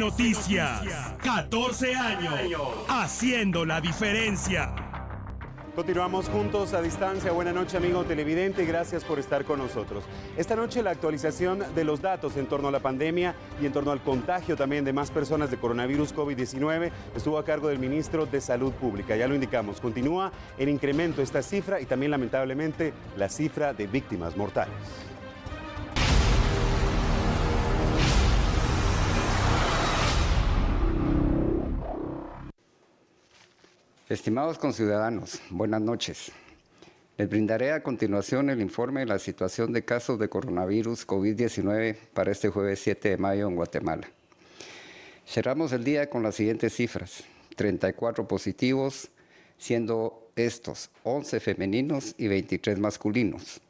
Noticias. 14 años haciendo la diferencia. Continuamos juntos a distancia. Buenas noches, amigo televidente, y gracias por estar con nosotros. Esta noche la actualización de los datos en torno a la pandemia y en torno al contagio también de más personas de coronavirus COVID-19 estuvo a cargo del ministro de Salud Pública. Ya lo indicamos, continúa en incremento esta cifra y también lamentablemente la cifra de víctimas mortales. Estimados conciudadanos, buenas noches. Les brindaré a continuación el informe de la situación de casos de coronavirus COVID-19 para este jueves 7 de mayo en Guatemala. Cerramos el día con las siguientes cifras: 34 positivos, siendo estos 11 femeninos y 23 masculinos.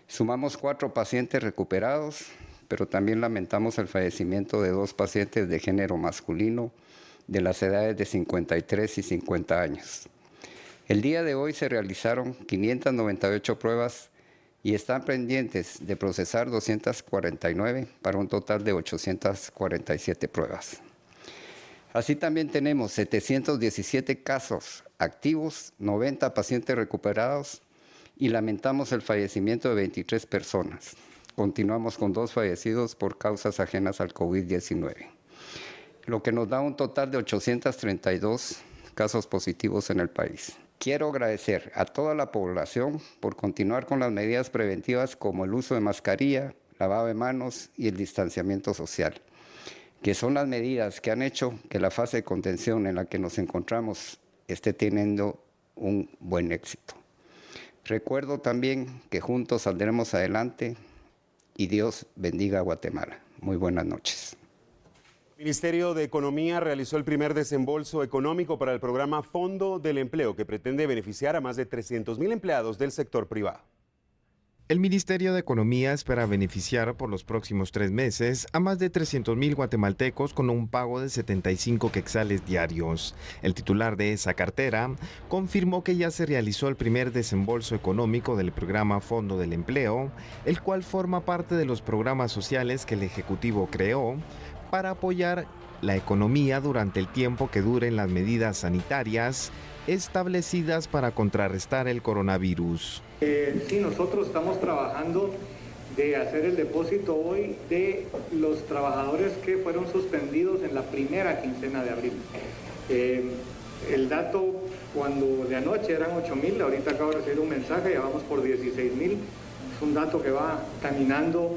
Sumamos 4 pacientes recuperados, pero también lamentamos el fallecimiento de 2 pacientes de género masculino, de las edades de 53 y 50 años. El día de hoy se realizaron 598 pruebas y están pendientes de procesar 249 para un total de 847 pruebas. Así también tenemos 717 casos activos, 90 pacientes recuperados y lamentamos el fallecimiento de 23 personas. Continuamos con 2 fallecidos por causas ajenas al COVID-19. Lo que nos da un total de 832 casos positivos en el país. Quiero agradecer a toda la población por continuar con las medidas preventivas como el uso de mascarilla, lavado de manos y el distanciamiento social, que son las medidas que han hecho que la fase de contención en la que nos encontramos esté teniendo un buen éxito. Recuerdo también que juntos saldremos adelante y Dios bendiga a Guatemala. Muy buenas noches. El Ministerio de Economía realizó el primer desembolso económico para el programa Fondo del Empleo, que pretende beneficiar a más de 300,000 empleados del sector privado. El Ministerio de Economía espera beneficiar por los próximos 3 meses a más de 300,000 guatemaltecos con un pago de 75 quetzales diarios. El titular de esa cartera confirmó que ya se realizó el primer desembolso económico del programa Fondo del Empleo, el cual forma parte de los programas sociales que el Ejecutivo creó para apoyar la economía durante el tiempo que duren las medidas sanitarias establecidas para contrarrestar el coronavirus. Sí, nosotros estamos trabajando de hacer el depósito hoy de los trabajadores que fueron suspendidos en la primera quincena de abril. El dato cuando de anoche eran 8,000, ahorita acabo de recibir un mensaje, ya vamos por 16,000. Es un dato que va caminando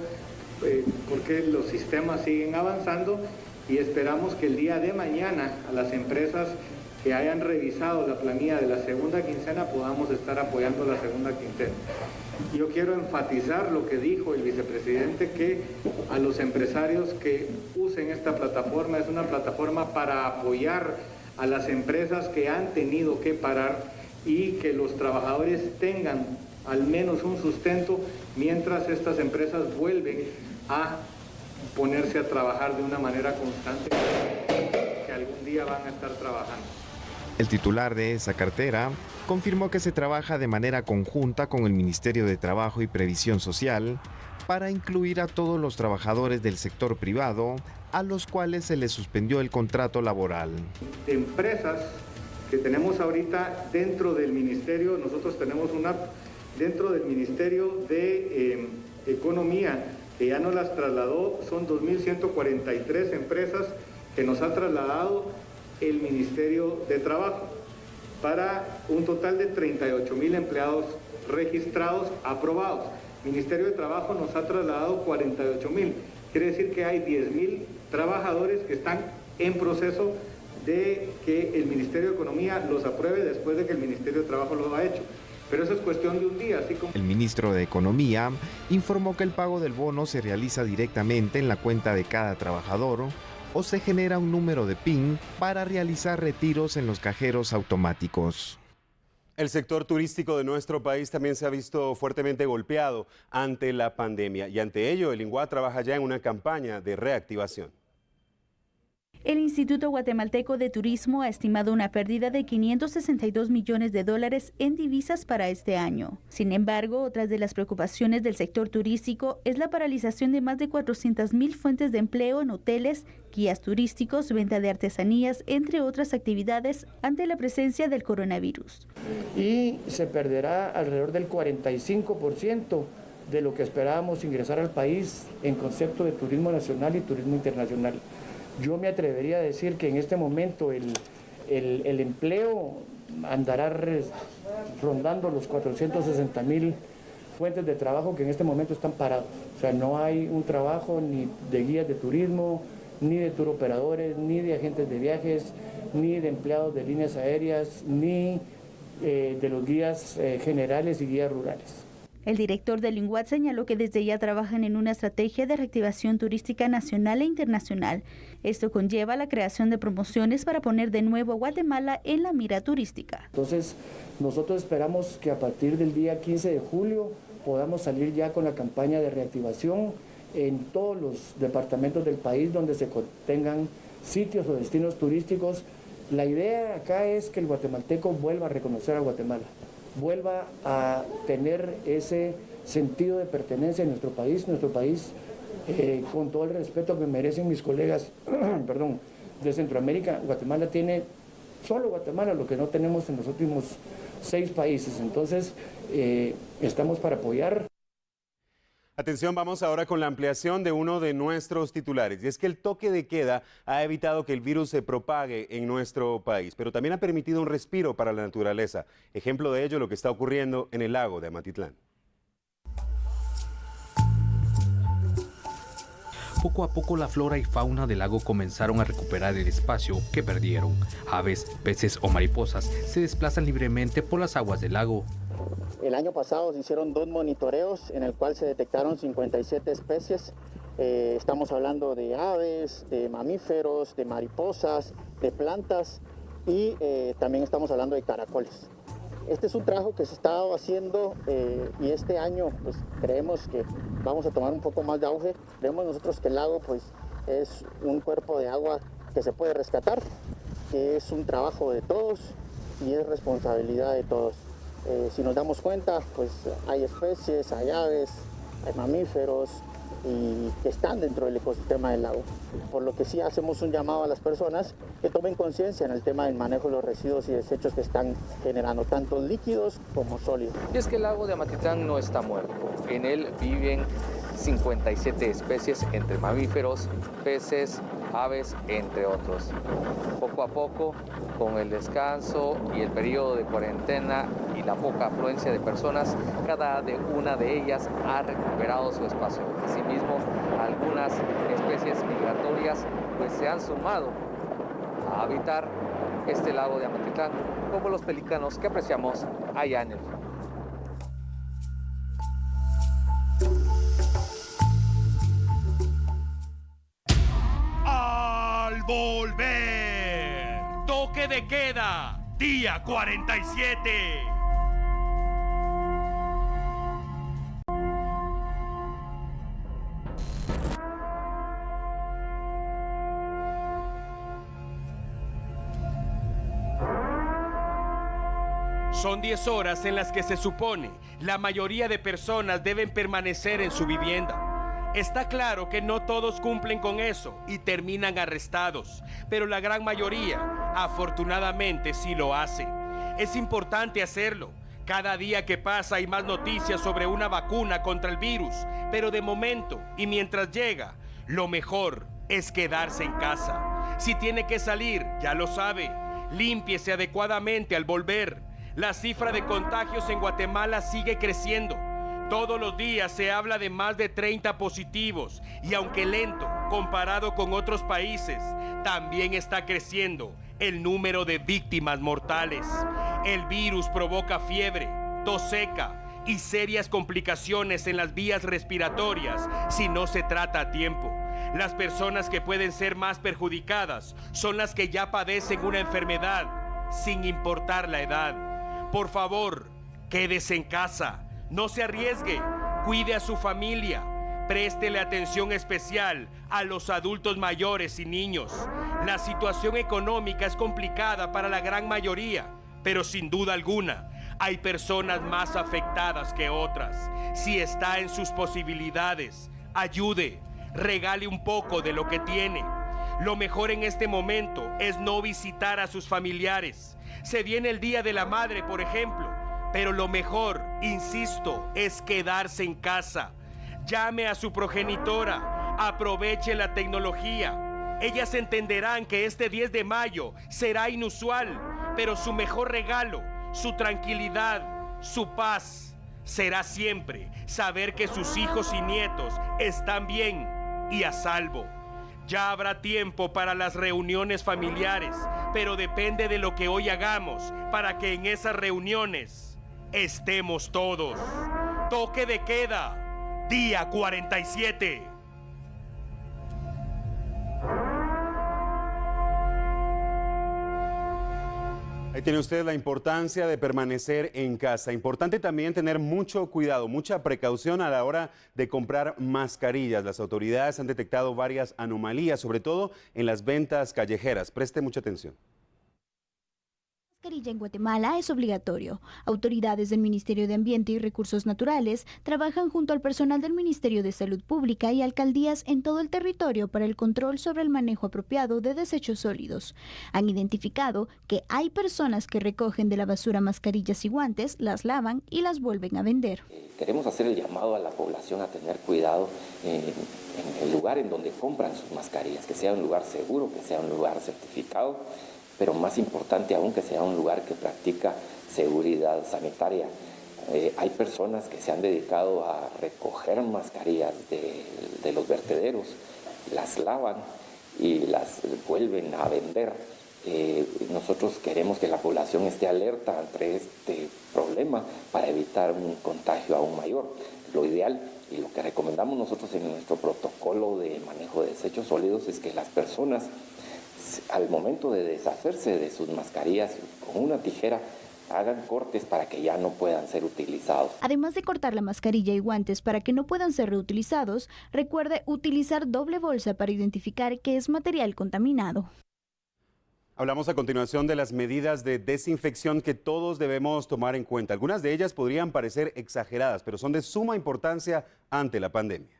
porque los sistemas siguen avanzando y esperamos que el día de mañana a las empresas que hayan revisado la planilla de la segunda quincena podamos estar apoyando la segunda quincena. Yo quiero enfatizar lo que dijo el vicepresidente, que a los empresarios que usen esta plataforma, es una plataforma para apoyar a las empresas que han tenido que parar y que los trabajadores tengan al menos un sustento mientras estas empresas vuelven a ponerse a trabajar de una manera constante, que algún día van a estar trabajando. El titular de esa cartera confirmó que se trabaja de manera conjunta con el Ministerio de Trabajo y Previsión Social para incluir a todos los trabajadores del sector privado a los cuales se les suspendió el contrato laboral. De empresas que tenemos ahorita dentro del ministerio, nosotros tenemos una dentro del Ministerio de Economía que ya nos las trasladó, son 2.143 empresas que nos ha trasladado el Ministerio de Trabajo, para un total de 38,000 empleados registrados, aprobados. El Ministerio de Trabajo nos ha trasladado 48,000, quiere decir que hay 10,000 trabajadores que están en proceso de que el Ministerio de Economía los apruebe después de que el Ministerio de Trabajo lo ha hecho. Pero eso es cuestión de un día, así como... El ministro de Economía informó que el pago del bono se realiza directamente en la cuenta de cada trabajador o se genera un número de PIN para realizar retiros en los cajeros automáticos. El sector turístico de nuestro país también se ha visto fuertemente golpeado ante la pandemia y ante ello el INGUA trabaja ya en una campaña de reactivación. El Instituto Guatemalteco de Turismo ha estimado una pérdida de $562 millones en divisas para este año. Sin embargo, otra de las preocupaciones del sector turístico es la paralización de más de 400.000 fuentes de empleo en hoteles, guías turísticos, venta de artesanías, entre otras actividades, ante la presencia del coronavirus. Y se perderá alrededor del 45% de lo que esperábamos ingresar al país en concepto de turismo nacional y turismo internacional. Yo me atrevería a decir que en este momento el empleo andará rondando los 460.000 fuentes de trabajo que en este momento están parados. O sea, no hay un trabajo ni de guías de turismo, ni de tour operadores, ni de agentes de viajes, ni de empleados de líneas aéreas, ni de los guías generales y guías rurales. El director del INGUAT señaló que desde ya trabajan en una estrategia de reactivación turística nacional e internacional. Esto conlleva la creación de promociones para poner de nuevo a Guatemala en la mira turística. Entonces, nosotros esperamos que a partir del día 15 de julio podamos salir ya con la campaña de reactivación en todos los departamentos del país donde se tengan sitios o destinos turísticos. La idea acá es que el guatemalteco vuelva a reconocer a Guatemala, vuelva a tener ese sentido de pertenencia en nuestro país, con todo el respeto que merecen mis colegas de Centroamérica. Guatemala tiene, solo Guatemala, lo que no tenemos en los últimos 6 países. Entonces, estamos para apoyar. Atención, vamos ahora con la ampliación de uno de nuestros titulares. Y es que el toque de queda ha evitado que el virus se propague en nuestro país, pero también ha permitido un respiro para la naturaleza. Ejemplo de ello lo que está ocurriendo en el lago de Amatitlán. Poco a poco la flora y fauna del lago comenzaron a recuperar el espacio que perdieron. Aves, peces o mariposas se desplazan libremente por las aguas del lago. El año pasado se hicieron 2 monitoreos en el cual se detectaron 57 especies. Estamos hablando de aves, de mamíferos, de mariposas, de plantas y también estamos hablando de caracoles. Este es un trabajo que se ha estado haciendo y este año pues creemos que vamos a tomar un poco más de auge. Creemos nosotros que el lago pues es un cuerpo de agua que se puede rescatar, que es un trabajo de todos y es responsabilidad de todos. Si nos damos cuenta, pues hay especies, hay aves, hay mamíferos y que están dentro del ecosistema del lago. Por lo que sí hacemos un llamado a las personas que tomen conciencia en el tema del manejo de los residuos y desechos que están generando, tanto líquidos como sólidos. Y es que el lago de Amatitlán no está muerto. En él viven 57 especies entre mamíferos, peces, aves, entre otros. Poco a poco, con el descanso y el periodo de cuarentena y la poca afluencia de personas, cada una de ellas ha recuperado su espacio. Asimismo, algunas especies migratorias pues se han sumado a habitar este lago de Amatitlán, como los pelícanos que apreciamos allá en el fondo. Al volver, toque de queda, día 47. Son 10 horas en las que se supone la mayoría de personas deben permanecer en su vivienda. Está claro que no todos cumplen con eso y terminan arrestados, pero la gran mayoría, afortunadamente, sí lo hace. Es importante hacerlo. Cada día que pasa hay más noticias sobre una vacuna contra el virus, pero de momento y mientras llega, lo mejor es quedarse en casa. Si tiene que salir, ya lo sabe, límpiese adecuadamente al volver. La cifra de contagios en Guatemala sigue creciendo. Todos los días se habla de más de 30 positivos y aunque lento comparado con otros países, también está creciendo el número de víctimas mortales. El virus provoca fiebre, tos seca y serias complicaciones en las vías respiratorias si no se trata a tiempo. Las personas que pueden ser más perjudicadas son las que ya padecen una enfermedad, sin importar la edad. Por favor, quédese en casa, no se arriesgue, cuide a su familia, Préstele atención especial a los adultos mayores y niños. La situación económica es complicada para la gran mayoría, pero sin duda alguna, hay personas más afectadas que otras. Si está en sus posibilidades, ayude, regale un poco de lo que tiene. Lo mejor en este momento es no visitar a sus familiares. Se viene el Día de la Madre, por ejemplo, pero lo mejor, insisto, es quedarse en casa. Llame a su progenitora, aproveche la tecnología. Ellas entenderán que este 10 de mayo será inusual, pero su mejor regalo, su tranquilidad, su paz, será siempre saber que sus hijos y nietos están bien y a salvo. Ya habrá tiempo para las reuniones familiares, pero depende de lo que hoy hagamos para que en esas reuniones estemos todos. Toque de queda, día 47. Ahí tiene usted la importancia de permanecer en casa. Importante también tener mucho cuidado, mucha precaución a la hora de comprar mascarillas. Las autoridades han detectado varias anomalías, sobre todo en las ventas callejeras. Preste mucha atención. La mascarilla en Guatemala es obligatorio. Autoridades del Ministerio de Ambiente y Recursos Naturales trabajan junto al personal del Ministerio de Salud Pública y alcaldías en todo el territorio para el control sobre el manejo apropiado de desechos sólidos. Han identificado que hay personas que recogen de la basura mascarillas y guantes, las lavan y las vuelven a vender. Queremos hacer el llamado a la población a tener cuidado en el lugar en donde compran sus mascarillas, que sea un lugar seguro, que sea un lugar certificado, pero más importante aún que sea un lugar que practica seguridad sanitaria. Hay personas que se han dedicado a recoger mascarillas de los vertederos, las lavan y las vuelven a vender. Nosotros queremos que la población esté alerta ante este problema para evitar un contagio aún mayor. Lo ideal y lo que recomendamos nosotros en nuestro protocolo de manejo de desechos sólidos es que las personas, al momento de deshacerse de sus mascarillas con una tijera, hagan cortes para que ya no puedan ser utilizados. Además de cortar la mascarilla y guantes para que no puedan ser reutilizados, recuerde utilizar doble bolsa para identificar que es material contaminado. Hablamos a continuación de las medidas de desinfección que todos debemos tomar en cuenta. Algunas de ellas podrían parecer exageradas, pero son de suma importancia ante la pandemia.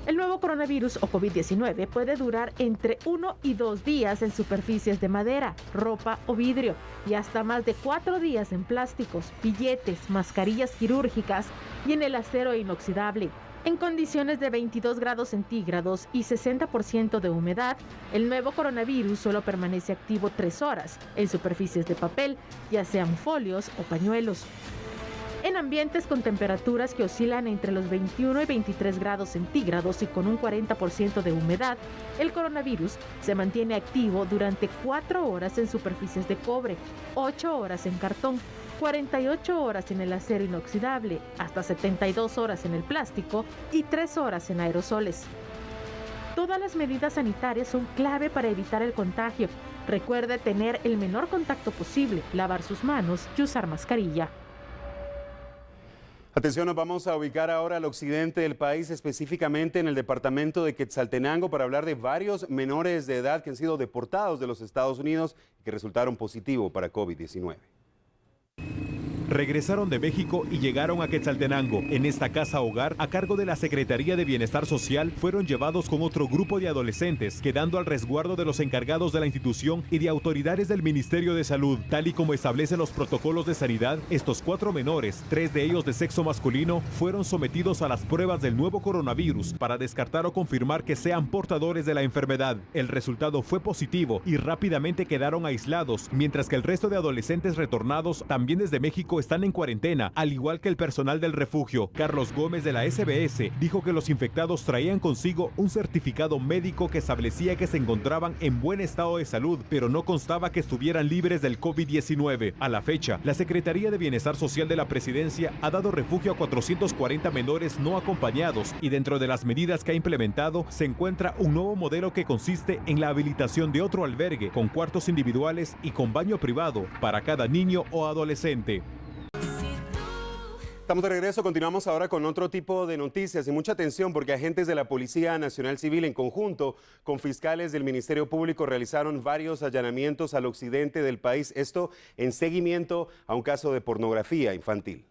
El nuevo coronavirus o COVID-19 puede durar entre 1 y 2 días en superficies de madera, ropa o vidrio y hasta más de 4 días en plásticos, billetes, mascarillas quirúrgicas y en el acero inoxidable. En condiciones de 22 grados centígrados y 60% de humedad, el nuevo coronavirus solo permanece activo 3 horas en superficies de papel, ya sean folios o pañuelos. En ambientes con temperaturas que oscilan entre los 21 y 23 grados centígrados y con un 40% de humedad, el coronavirus se mantiene activo durante 4 horas en superficies de cobre, 8 horas en cartón, 48 horas en el acero inoxidable, hasta 72 horas en el plástico y 3 horas en aerosoles. Todas las medidas sanitarias son clave para evitar el contagio. Recuerde tener el menor contacto posible, lavar sus manos y usar mascarilla. Atención, nos vamos a ubicar ahora al occidente del país, específicamente en el departamento de Quetzaltenango, para hablar de varios menores de edad que han sido deportados de los Estados Unidos y que resultaron positivos para COVID-19. Regresaron de México y llegaron a Quetzaltenango. En esta casa hogar, a cargo de la Secretaría de Bienestar Social, fueron llevados con otro grupo de adolescentes, quedando al resguardo de los encargados de la institución y de autoridades del Ministerio de Salud. Tal y como establecen los protocolos de sanidad, estos 4 menores, 3 de ellos de sexo masculino, fueron sometidos a las pruebas del nuevo coronavirus para descartar o confirmar que sean portadores de la enfermedad. El resultado fue positivo y rápidamente quedaron aislados, mientras que el resto de adolescentes retornados, también desde México, están en cuarentena, al igual que el personal del refugio. Carlos Gómez de la SBS dijo que los infectados traían consigo un certificado médico que establecía que se encontraban en buen estado de salud, pero no constaba que estuvieran libres del COVID-19. A la fecha, la Secretaría de Bienestar Social de la Presidencia ha dado refugio a 440 menores no acompañados y dentro de las medidas que ha implementado se encuentra un nuevo modelo que consiste en la habilitación de otro albergue con cuartos individuales y con baño privado para cada niño o adolescente. Estamos de regreso, continuamos ahora con otro tipo de noticias y mucha atención porque agentes de la Policía Nacional Civil en conjunto con fiscales del Ministerio Público realizaron varios allanamientos al occidente del país, esto en seguimiento a un caso de pornografía infantil.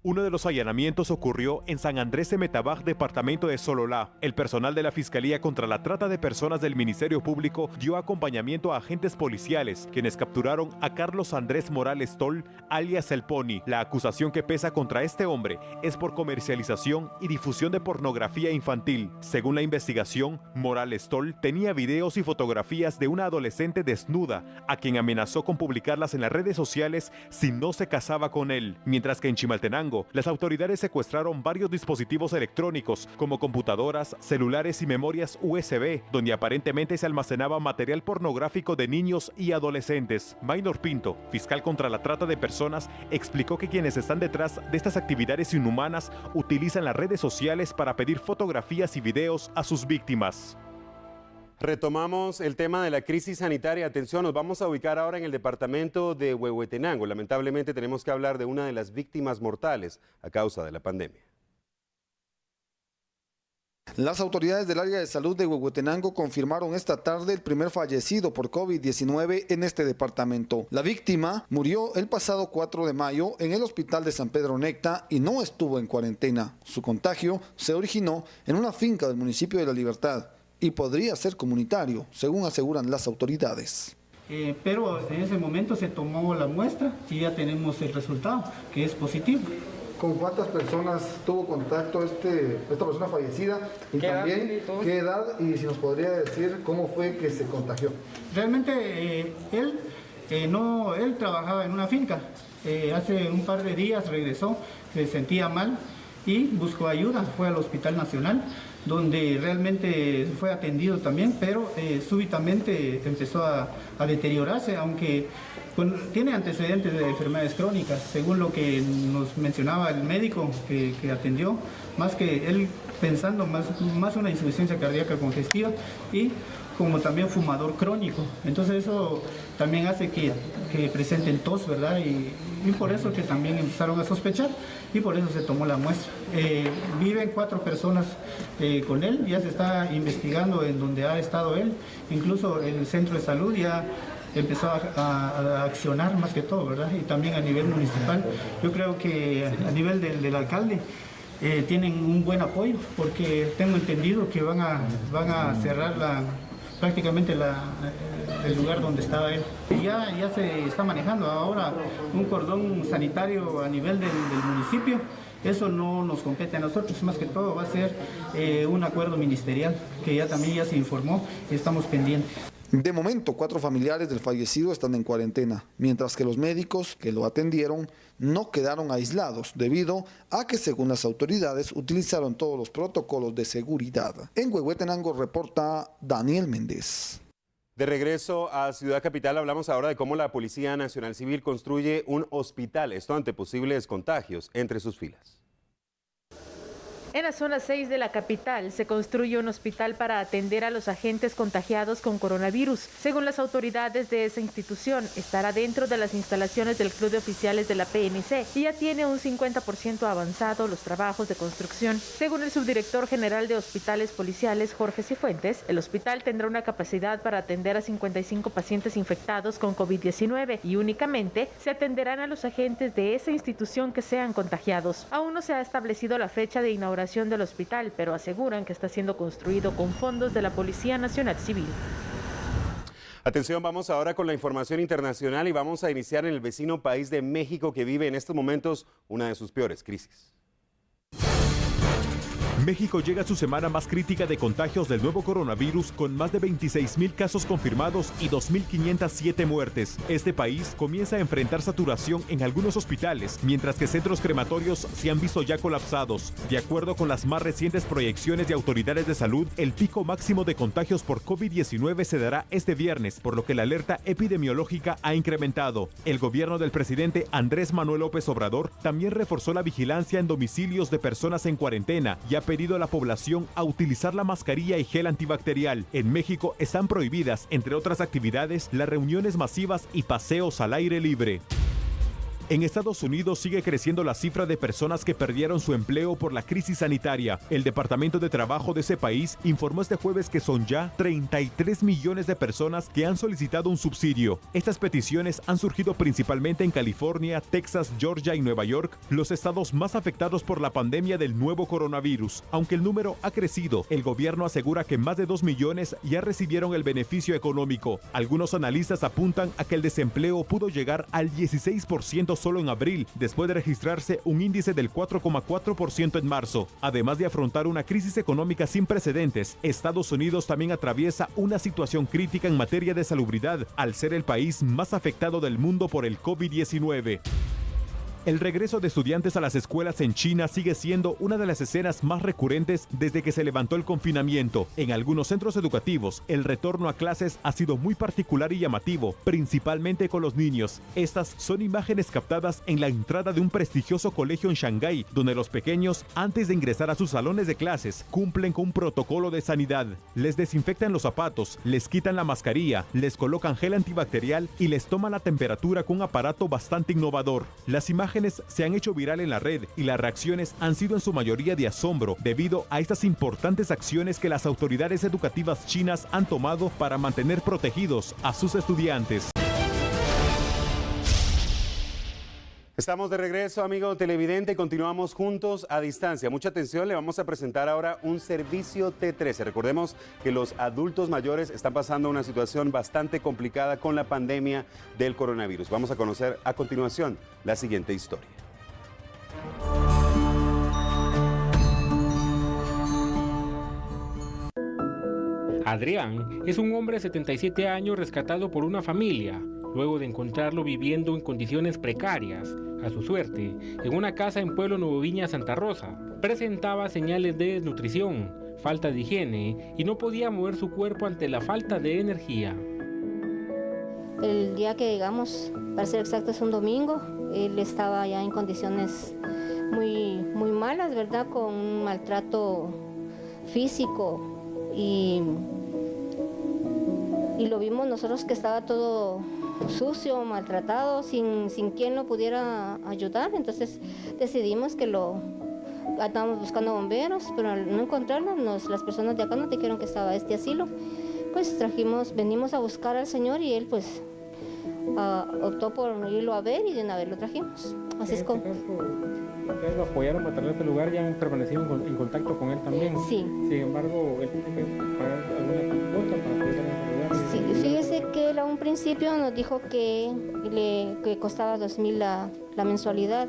Uno de los allanamientos ocurrió en San Andrés de Metabaj, departamento de Sololá. El personal de la Fiscalía contra la Trata de Personas del Ministerio Público dio acompañamiento a agentes policiales, quienes capturaron a Carlos Andrés Morales Tol, alias El Pony. La acusación que pesa contra este hombre es por comercialización y difusión de pornografía infantil. Según la investigación, Morales Tol tenía videos y fotografías de una adolescente desnuda, a quien amenazó con publicarlas en las redes sociales si no se casaba con él, mientras que en Chimaltenango las autoridades secuestraron varios dispositivos electrónicos como computadoras, celulares y memorias USB, donde aparentemente se almacenaba material pornográfico de niños y adolescentes. Maynor Pinto, fiscal contra la trata de personas, explicó que quienes están detrás de estas actividades inhumanas utilizan las redes sociales para pedir fotografías y videos a sus víctimas. Retomamos el tema de la crisis sanitaria. Atención, nos vamos a ubicar ahora en el departamento de Huehuetenango. Lamentablemente tenemos que hablar de una de las víctimas mortales a causa de la pandemia. Las autoridades del área de salud de Huehuetenango confirmaron esta tarde el primer fallecido por COVID-19 en este departamento. La víctima murió el pasado 4 de mayo en el hospital de San Pedro Necta y no estuvo en cuarentena. Su contagio se originó en una finca del municipio de La Libertad y podría ser comunitario, según aseguran las autoridades. Pero en ese momento se tomó la muestra y ya tenemos el resultado, que es positivo. ¿Con cuántas personas tuvo contacto esta persona fallecida? Y también, ¿qué edad? Y si nos podría decir cómo fue que se contagió. Realmente él trabajaba en una finca. Hace un par de días regresó, se sentía mal y buscó ayuda, fue al Hospital Nacional, donde realmente fue atendido también, pero súbitamente empezó a deteriorarse, aunque tiene antecedentes de enfermedades crónicas, según lo que nos mencionaba el médico que atendió, más que él pensando más una insuficiencia cardíaca congestiva y como también fumador crónico. Entonces eso también hace que presenten tos, ¿verdad? Y por eso que también empezaron a sospechar y por eso se tomó la muestra. Viven 4 personas con él, ya se está investigando en donde ha estado él, incluso el centro de salud ya empezó a accionar más que todo, ¿verdad? Y también a nivel municipal. Yo creo que a nivel del alcalde tienen un buen apoyo, porque tengo entendido que van a cerrar prácticamente el lugar donde estaba él. Ya se está manejando ahora un cordón sanitario a nivel del municipio. Eso no nos compete a nosotros, más que todo va a ser un acuerdo ministerial, que ya se informó y estamos pendientes. De momento, 4 familiares del fallecido están en cuarentena, mientras que los médicos que lo atendieron no quedaron aislados debido a que, según las autoridades, utilizaron todos los protocolos de seguridad. En Huehuetenango reporta Daniel Méndez. De regreso a Ciudad Capital, hablamos ahora de cómo la Policía Nacional Civil construye un hospital, esto ante posibles contagios entre sus filas. En la zona 6 de la capital se construye un hospital para atender a los agentes contagiados con coronavirus. Según las autoridades de esa institución, estará dentro de las instalaciones del Club de Oficiales de la PNC y ya tiene un 50% avanzado los trabajos de construcción. Según el subdirector general de Hospitales Policiales, Jorge Cifuentes, el hospital tendrá una capacidad para atender a 55 pacientes infectados con COVID-19 y únicamente se atenderán a los agentes de esa institución que sean contagiados. Aún no se ha establecido la fecha de inauguración del hospital, pero aseguran que está siendo construido con fondos de la Policía Nacional Civil. Atención, vamos ahora con la información internacional y vamos a iniciar en el vecino país de México, que vive en estos momentos una de sus peores crisis. México llega a su semana más crítica de contagios del nuevo coronavirus con más de 26,000 casos confirmados y 2,507 muertes. Este país comienza a enfrentar saturación en algunos hospitales, mientras que centros crematorios se han visto ya colapsados. De acuerdo con las más recientes proyecciones de autoridades de salud, el pico máximo de contagios por COVID-19 se dará este viernes, por lo que la alerta epidemiológica ha incrementado. El gobierno del presidente Andrés Manuel López Obrador también reforzó la vigilancia en domicilios de personas en cuarentena y ha pedido a la población a utilizar la mascarilla y gel antibacterial. En México están prohibidas, entre otras actividades, las reuniones masivas y paseos al aire libre. En Estados Unidos sigue creciendo la cifra de personas que perdieron su empleo por la crisis sanitaria. El Departamento de Trabajo de ese país informó este jueves que son ya 33 millones de personas que han solicitado un subsidio. Estas peticiones han surgido principalmente en California, Texas, Georgia y Nueva York, los estados más afectados por la pandemia del nuevo coronavirus. Aunque el número ha crecido, el gobierno asegura que más de 2 millones ya recibieron el beneficio económico. Algunos analistas apuntan a que el desempleo pudo llegar al 16% solo en abril, después de registrarse un índice del 4,4% en marzo. Además de afrontar una crisis económica sin precedentes, Estados Unidos también atraviesa una situación crítica en materia de salubridad, al ser el país más afectado del mundo por el COVID-19. El regreso de estudiantes a las escuelas en China sigue siendo una de las escenas más recurrentes desde que se levantó el confinamiento. En algunos centros educativos, el retorno a clases ha sido muy particular y llamativo, principalmente con los niños. Estas son imágenes captadas en la entrada de un prestigioso colegio en Shanghái, donde los pequeños, antes de ingresar a sus salones de clases, cumplen con un protocolo de sanidad. Les desinfectan los zapatos, les quitan la mascarilla, les colocan gel antibacterial y les toman la temperatura con un aparato bastante innovador. Las imágenes se han hecho viral en la red y las reacciones han sido en su mayoría de asombro debido a estas importantes acciones que las autoridades educativas chinas han tomado para mantener protegidos a sus estudiantes. Estamos de regreso, amigo televidente, continuamos juntos a distancia. Mucha atención, le vamos a presentar ahora un servicio T13. Recordemos que los adultos mayores están pasando una situación bastante complicada con la pandemia del coronavirus. Vamos a conocer a continuación la siguiente historia. Adrián es un hombre de 77 años rescatado por una familia, luego de encontrarlo viviendo en condiciones precarias, a su suerte, en una casa en Pueblo Nuevo Viña, Santa Rosa. Presentaba señales de desnutrición, falta de higiene y no podía mover su cuerpo ante la falta de energía. El día que llegamos, para ser exacto, es un domingo, él estaba ya en condiciones muy malas, ¿verdad? Con un maltrato físico y lo vimos nosotros que estaba todo sucio, maltratado, sin quien lo pudiera ayudar. Entonces decidimos que estábamos buscando bomberos, pero al no encontrarlo, las personas de acá nos dijeron que estaba este asilo. Pues venimos a buscar al señor y él pues optó por irlo a ver y de una vez lo trajimos. Así es como... ¿Ustedes lo apoyaron para traer a este lugar? ¿Ya han permanecido en contacto con él también? Sí. Sin embargo, él tiene que pagar alguna cuota para poder traer a este lugar. Sí, fíjese que él a un principio nos dijo que costaba 2,000 la mensualidad,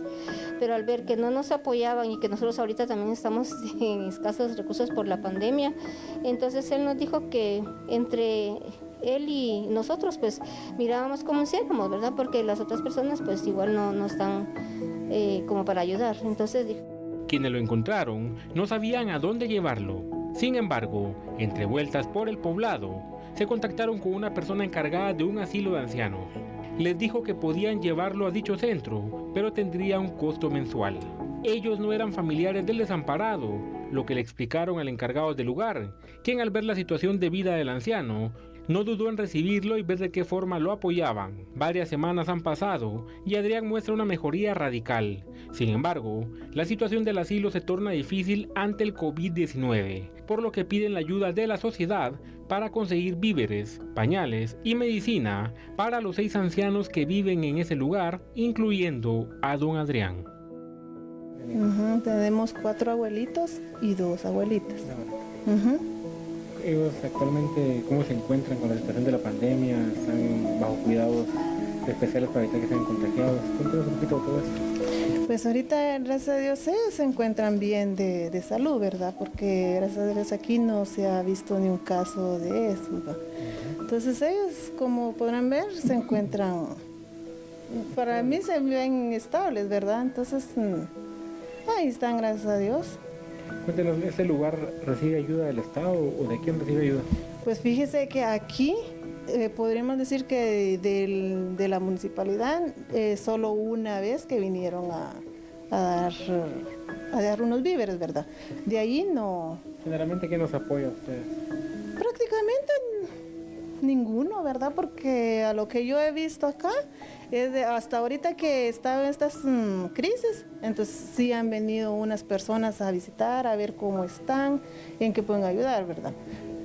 pero al ver que no nos apoyaban y que nosotros ahorita también estamos en escasos recursos por la pandemia, entonces él nos dijo que entre él y nosotros pues mirábamos cómo hiciéramos, ¿verdad? Porque las otras personas pues igual no están como para ayudar. Entonces dijo... Quienes lo encontraron no sabían a dónde llevarlo. Sin embargo, entre vueltas por el poblado, se contactaron con una persona encargada de un asilo de ancianos. Les dijo que podían llevarlo a dicho centro, pero tendría un costo mensual. Ellos no eran familiares del desamparado, lo que le explicaron al encargado del lugar, quien al ver la situación de vida del anciano, no dudó en recibirlo y ver de qué forma lo apoyaban. Varias semanas han pasado y Adrián muestra una mejoría radical. Sin embargo, la situación del asilo se torna difícil ante el COVID-19, por lo que piden la ayuda de la sociedad para conseguir víveres, pañales y medicina para los 6 ancianos que viven en ese lugar, incluyendo a don Adrián. Tenemos 4 abuelitos y 2 abuelitas. Ellos actualmente, ¿cómo se encuentran con la situación de la pandemia? ¿Están bajo cuidados especiales para evitar que sean contagiados? Cuéntanos un poquito de todo esto. Pues ahorita, gracias a Dios, ellos se encuentran bien de salud, ¿verdad? Porque gracias a Dios aquí no se ha visto ni un caso de eso, ¿verdad? Entonces ellos, como podrán ver, se encuentran, para mí se ven estables, ¿verdad? Entonces, ahí están, gracias a Dios. Cuéntenos, ¿este lugar recibe ayuda del Estado o de quién recibe ayuda? Pues fíjese que aquí podríamos decir que de la municipalidad solo una vez que vinieron a dar unos víveres, ¿verdad? De ahí no. Generalmente, ¿quién nos apoya a ustedes? Prácticamente ninguno, ¿verdad? Porque a lo que yo he visto acá, hasta ahorita que estaba en estas crisis, entonces sí han venido unas personas a visitar, a ver cómo están, en qué pueden ayudar, ¿verdad?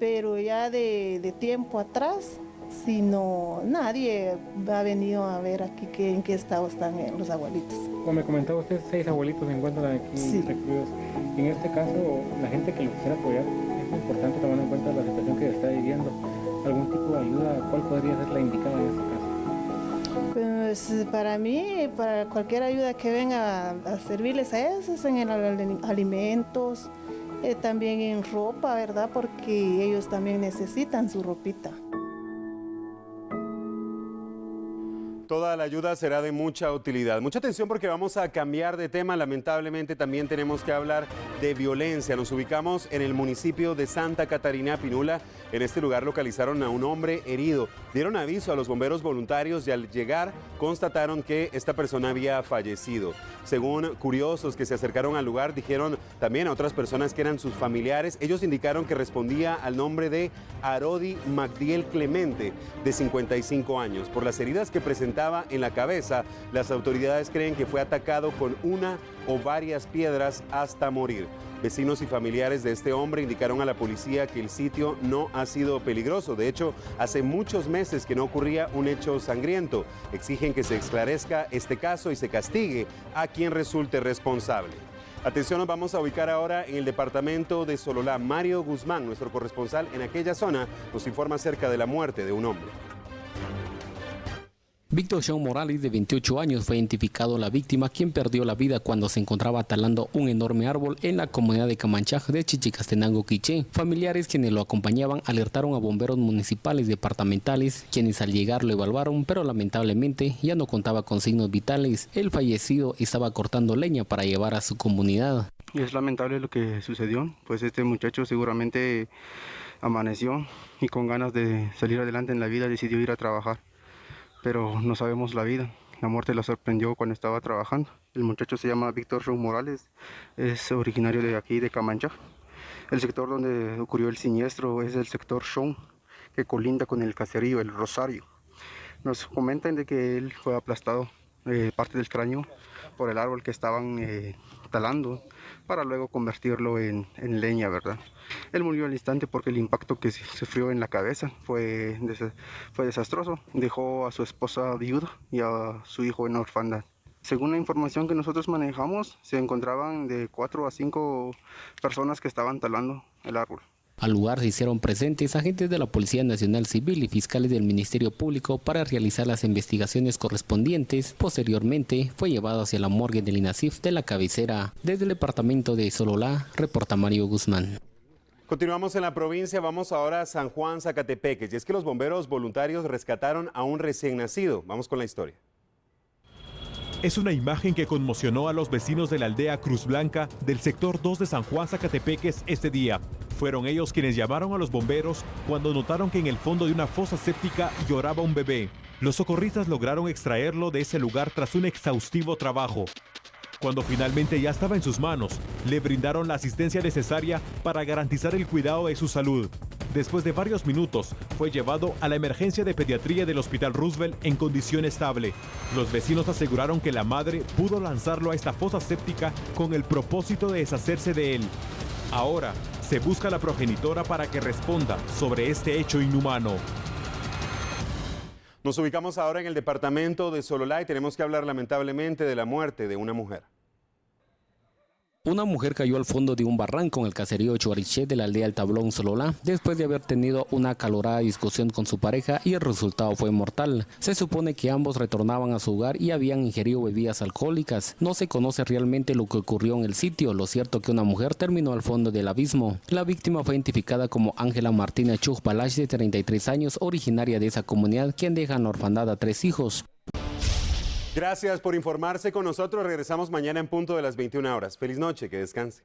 Pero ya de tiempo atrás, si no, nadie ha venido a ver aquí en qué estado están los abuelitos. Como me comentaba usted, 6 abuelitos se encuentran aquí recluidos. En este caso, la gente que lo quisiera apoyar, es importante tomar en cuenta la situación que está viviendo. ¿Algún tipo de ayuda? ¿Cuál podría ser la indicada en este caso? Pues para mí, para cualquier ayuda que venga a servirles a ellos, en alimentos, también en ropa, ¿verdad? Porque ellos también necesitan su ropita. Toda la ayuda será de mucha utilidad. Mucha atención porque vamos a cambiar de tema. Lamentablemente también tenemos que hablar de violencia. Nos ubicamos en el municipio de Santa Catarina Pinula. En este lugar localizaron a un hombre herido. Dieron aviso a los bomberos voluntarios y al llegar constataron que esta persona había fallecido. Según curiosos que se acercaron al lugar, dijeron también a otras personas que eran sus familiares. Ellos indicaron que respondía al nombre de Arodi Magdiel Clemente, de 55 años. Por las heridas que presentaba en la cabeza, las autoridades creen que fue atacado con una o varias piedras hasta morir. Vecinos y familiares de este hombre indicaron a la policía que el sitio no ha sido peligroso. De hecho, hace muchos meses que no ocurría un hecho sangriento. Exigen que se esclarezca este caso y se castigue a quien resulte responsable. Atención, nos vamos a ubicar ahora en el departamento de Sololá. Mario Guzmán, nuestro corresponsal en aquella zona, nos informa acerca de la muerte de un hombre. Víctor Sean Morales, de 28 años, fue identificado la víctima, quien perdió la vida cuando se encontraba talando un enorme árbol en la comunidad de Camanchaj de Chichicastenango, Quiché. Familiares quienes lo acompañaban alertaron a bomberos municipales departamentales, quienes al llegar lo evaluaron, pero lamentablemente ya no contaba con signos vitales. El fallecido estaba cortando leña para llevar a su comunidad. Es lamentable lo que sucedió, pues este muchacho seguramente amaneció y con ganas de salir adelante en la vida decidió ir a trabajar. Pero no sabemos la vida. La muerte la sorprendió cuando estaba trabajando. El muchacho se llama Víctor Sean Morales, es originario de aquí, de Camanchaj. El sector donde ocurrió el siniestro es el sector Sean, que colinda con el caserío, el Rosario. Nos comentan de que él fue aplastado parte del cráneo por el árbol que estaban talando para luego convertirlo en leña, ¿verdad? Él murió al instante porque el impacto que sufrió en la cabeza fue desastroso. Dejó a su esposa viuda y a su hijo en orfandad. Según la información que nosotros manejamos, se encontraban de 4 a 5 personas que estaban talando el árbol. Al lugar se hicieron presentes agentes de la Policía Nacional Civil y fiscales del Ministerio Público para realizar las investigaciones correspondientes. Posteriormente fue llevado hacia la morgue del INASIF de la cabecera. Desde el departamento de Sololá, reporta Mario Guzmán. Continuamos en la provincia, vamos ahora a San Juan, Zacatepeques. Y es que los bomberos voluntarios rescataron a un recién nacido. Vamos con la historia. Es una imagen que conmocionó a los vecinos de la aldea Cruz Blanca del sector 2 de San Juan, Zacatepeques este día. Fueron ellos quienes llamaron a los bomberos cuando notaron que en el fondo de una fosa séptica lloraba un bebé. Los socorristas lograron extraerlo de ese lugar tras un exhaustivo trabajo. Cuando finalmente ya estaba en sus manos, le brindaron la asistencia necesaria para garantizar el cuidado de su salud. Después de varios minutos, fue llevado a la emergencia de pediatría del Hospital Roosevelt en condición estable. Los vecinos aseguraron que la madre pudo lanzarlo a esta fosa séptica con el propósito de deshacerse de él. Ahora, se busca a la progenitora para que responda sobre este hecho inhumano. Nos ubicamos ahora en el departamento de Sololá y tenemos que hablar lamentablemente de la muerte de una mujer. Una mujer cayó al fondo de un barranco en el caserío Chuariché de la aldea El Tablón, Sololá, después de haber tenido una acalorada discusión con su pareja y el resultado fue mortal. Se supone que ambos retornaban a su hogar y habían ingerido bebidas alcohólicas. No se conoce realmente lo que ocurrió en el sitio, lo cierto que una mujer terminó al fondo del abismo. La víctima fue identificada como Ángela Martina Chuj Balach, de 33 años, originaria de esa comunidad, quien deja en orfandad a 3 hijos. Gracias por informarse con nosotros. Regresamos mañana en punto de las 21 horas. Feliz noche, que descanse.